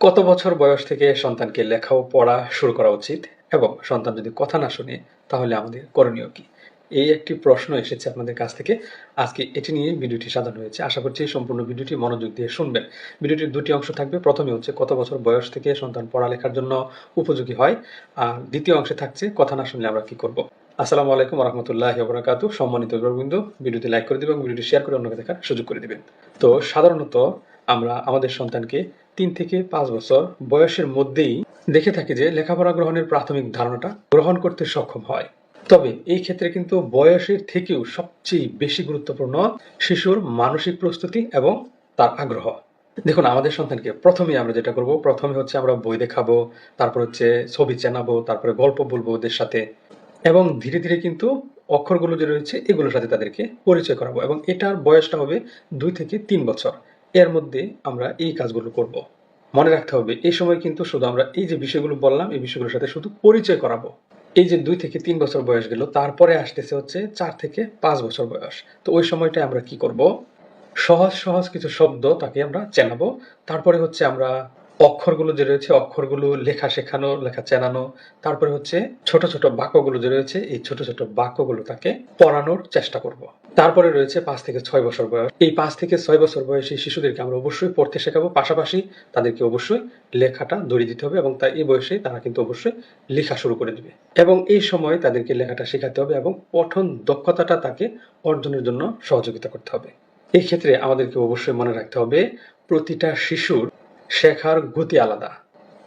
কত বছর বয়স থেকে সন্তানকে লেখা ও পড়া শুরু করা উচিত এবং সন্তান যদি কথা না শুনে তাহলে আমাদের করণীয় কি? এই একটি প্রশ্ন এসেছে আপনাদের কাছ থেকে। আজকে এটি নিয়ে ভিডিওটি সাজানো হয়েছে। আশা করছি সম্পূর্ণ ভিডিওটি মনোযোগ দিয়ে শুনবেন। ভিডিওটির দুটি অংশ থাকবে। প্রথমে হচ্ছে কত বছর বয়স থেকে সন্তান পড়ালেখার জন্য উপযোগী হয়, আর দ্বিতীয় অংশে থাকছে কথা না শুনলে আমরা কি করব। আসসালামু আলাইকুম ওয়া রাহমাতুল্লাহি ওয়া বারাকাতুহু। সম্মানিত অভিভাবকবৃন্দ, ভিডিওটি লাইক করে দিবেন এবং ভিডিওটি শেয়ার করে অন্যকে দেখার সুযোগ করে দিবেন। তো সাধারণত আমরা আমাদের সন্তানকে ৩ থেকে ৫ বছর বয়সের মধ্যেই দেখে থাকি যে লেখাপড়া গ্রহণের প্রাথমিক ধারণাটা গ্রহণ করতে সক্ষম হয়। তবে এই ক্ষেত্রে কিন্তু বয়সের থেকেও সবচেয়ে বেশি গুরুত্বপূর্ণ শিশুর মানসিক প্রস্তুতি এবং তার আগ্রহ। দেখুন, আমাদের সন্তানকে প্রথমেই আমরা যেটা করব, প্রথমে হচ্ছে আমরা বই দেখাবো, তারপর হচ্ছে ছবি চেনাবো, তারপরে গল্প বলবো ওদের সাথে, এবং ধীরে ধীরে কিন্তু অক্ষরগুলো যে রয়েছে এগুলোর সাথে তাদেরকে পরিচয় করাবো, এবং এটার বয়সটা হবে ২ থেকে ৩ বছর। এর মধ্যে আমরা এই কাজগুলো করব। মনে রাখতে হবে এই সময় কিন্তু শুধু আমরা এই যে বিষয়গুলো বললাম এই বিষয়গুলোর সাথে শুধু পরিচয় করাবো। এই যে ২ থেকে ৩ বছর বয়স গেল, তারপরে আসতেছে হচ্ছে ৪ থেকে ৫ বছর বয়স। তো ওই সময়টায় আমরা কি করব, সহজ সহজ কিছু শব্দ তাকে আমরা চেনাবো। তারপরে হচ্ছে আমরা অক্ষরগুলো যে রয়েছে অক্ষরগুলো লেখা শেখানো, লেখা চেনানো। তারপরে হচ্ছে ছোট ছোট বাক্যগুলো যে রয়েছে এই ছোট ছোট বাক্যগুলো তাকে পড়ানোর চেষ্টা করব। তারপরে রয়েছে ৫ থেকে ৬ বছর বয়স। এই ৫ থেকে ৬ বছর বয়সী শিশুদেরকে আমরা অবশ্যই পড়তে শেখাবো, পাশাপাশি তাদেরকে অবশ্যই লেখাটা ধরিয়ে দিতে হবে, এবং তাই এই বয়সে তারা কিন্তু অবশ্যই লেখা শুরু করে দিবে। এবং এই সময় তাদেরকে লেখাটা শেখাতে হবে এবং পঠন দক্ষতাটা তাকে অর্জনের জন্য সহযোগিতা করতে হবে। এই ক্ষেত্রে আমাদেরকে অবশ্যই মনে রাখতে হবে প্রতিটা শিশুর শেখার গতি আলাদা।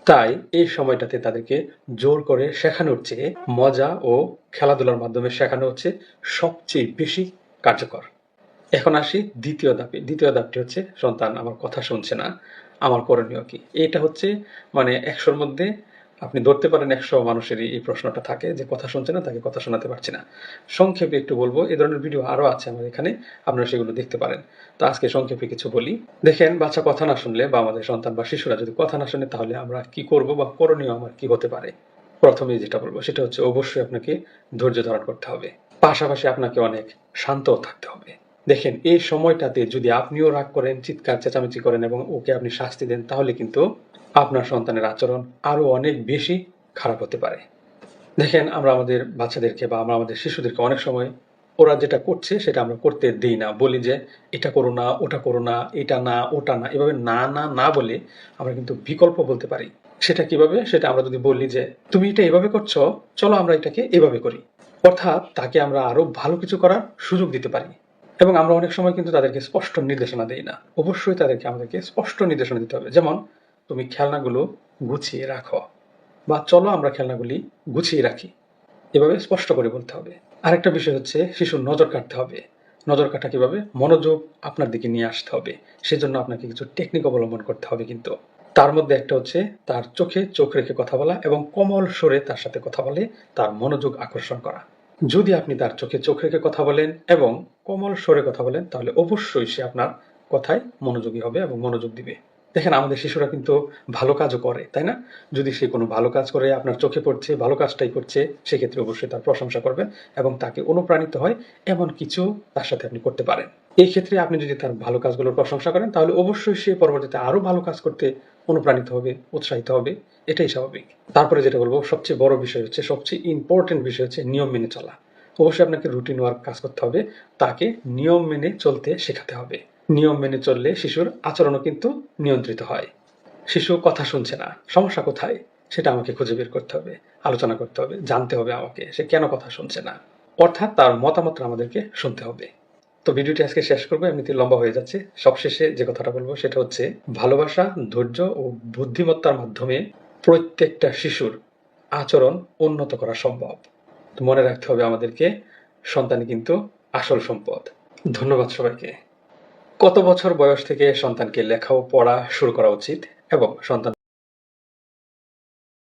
তাই এই সময়টাতে তাদেরকে জোর করে শেখানোর চেয়ে মজা ও খেলাধুলার মাধ্যমে শেখানো হচ্ছে সবচেয়ে বেশি কার্যকর। এখন আসি দ্বিতীয় ধাপে। দ্বিতীয় ধাপটি হচ্ছে সন্তান আমার কথা শুনছে না, আমার করণীয় কি? এটা হচ্ছে মানে ১০০-র মধ্যে আপনি ধরতে পারেন ১০০ মানুষেরই এই প্রশ্নটা থাকে যে কথা শুনছে না, তাকে কথা শোনাতে পারছি না। সংক্ষেপে একটু বলবো, এই ধরনের ভিডিও আরো আছে আমার এখানে, আপনারা সেগুলো দেখতে পারেন। তো আজকে সংক্ষেপে কিছু বলি। দেখেন, বাচ্চা কথা না শুনলে বা আমাদের সন্তান বা শিশুরা যদি কথা না শুনে তাহলে আমরা কি করব বা করণীয় আমার কি হতে পারে? প্রথমেই যেটা বলবো সেটা হচ্ছে অবশ্যই আপনাকে ধৈর্য ধারণ করতে হবে। পাশাপাশি আপনাকে অনেক শান্তও থাকতে হবে। দেখেন, এই সময়টাতে যদি আপনিও রাগ করেন, চিৎকার চেঁচামেচি করেন এবং ওকে আপনি শাস্তি দেন, তাহলে কিন্তু আপনার সন্তানের আচরণ আরো অনেক বেশি খারাপ হতে পারে। দেখেন, আমরা আমাদের বাচ্চাদেরকে বা আমরা আমাদের শিশুদেরকে অনেক সময় ওরা যেটা করছে সেটা আমরা করতে দেই না, বলি যে এটা করো না, ওটা করো না, এটা না, ওটা না। এভাবে না না না বলে আমরা কিন্তু বিকল্প বলতে পারি। সেটা কিভাবে? সেটা আমরা যদি বলি যে তুমি এটা এভাবে করছো, চলো আমরা এটাকে এভাবে করি। অর্থাৎ তাকে আমরা আরো ভালো কিছু করার সুযোগ দিতে পারি। এবং আমরা অনেক সময় কিন্তু তাদেরকে স্পষ্ট নির্দেশনা দেই না। অবশ্যই আমাদেরকে স্পষ্ট নির্দেশনা দিতে হবে। যেমন, তুমি খেলনাগুলো গুছিয়ে রাখো, বা চলো আমরা খেলনাগুলি গুছিয়ে রাখি। এভাবে স্পষ্ট করে বলতে হবে। আরেকটা বিষয় হচ্ছে শিশুর নজর কাটতে হবে। নজর কাটা কিভাবে? মনোযোগ আপনার দিকে নিয়ে আসতে হবে। সেজন্য আপনাকে কিছু টেকনিক অবলম্বন করতে হবে কিন্তু। তার মধ্যে একটা হচ্ছে তার চোখে চোখ রেখে কথা বলা এবং কোমল স্বরে তার সাথে কথা বলে তার মনোযোগ আকর্ষণ করা। যদি আপনি তার চোখে চোখ রেখে কথা বলেন এবং কোমল স্বরে কথা বলেন তাহলে অবশ্যই সে আপনার কথায় মনোযোগী হবে এবং মনোযোগ দিবে। দেখেন, আমাদের শিশুরা কিন্তু ভালো কাজও করে, তাই না? যদি সে কোনো ভালো কাজ করে আপনার চোখে পড়ছে, ভালো কাজটাই করছে, সেক্ষেত্রে অবশ্যই তার প্রশংসা করবেন এবং তাকে অনুপ্রাণিত হয় এমন কিছু তার সাথে আপনি করতে পারেন। এই ক্ষেত্রে আপনি যদি তার ভালো কাজগুলোর প্রশংসা করেন তাহলে অবশ্যই সে পরবর্তীতে আরো ভালো কাজ করতে অনুপ্রাণিত হবে, উৎসাহিত হবে। এটাই স্বাভাবিক। তারপরে যেটা বলবো, সবচেয়ে বড় বিষয় হচ্ছে, সবচেয়ে ইম্পর্টেন্ট বিষয় হচ্ছে নিয়ম মেনে চলা। অবশ্যই আপনাকে রুটিন ওয়ার্ক কাজ করতে হবে। তাকে নিয়ম মেনে চলতে শেখাতে হবে। নিয়ম মেনে চললে শিশুর আচরণও কিন্তু নিয়ন্ত্রিত হয়। শিশু কথা শুনছে না, সমস্যা কোথায়? সেটা আমাকে খুঁজে বের করতে হবে, আলোচনা করতে হবে, জানতে হবে আমাকে সে কেন কথা শুনছে না। অর্থাৎ তার মতামতটা আমাদেরকে শুনতে হবে। তো ভিডিওটি আজকে শেষ করবো, এমনিতে লম্বা হয়ে যাচ্ছে। সবশেষে যে কথাটা বলবো সেটা হচ্ছে ভালোবাসা, ধৈর্য ও বুদ্ধিমত্তার মাধ্যমে প্রত্যেকটা শিশুর আচরণ উন্নত করা সম্ভব। তো মনে রাখতে হবে আমাদেরকে, সন্তান কিন্তু আসল সম্পদ। ধন্যবাদ সবাইকে। কত বছর বয়স থেকে সন্তানকে লেখা ও পড়া শুরু করা উচিত এবং সন্তান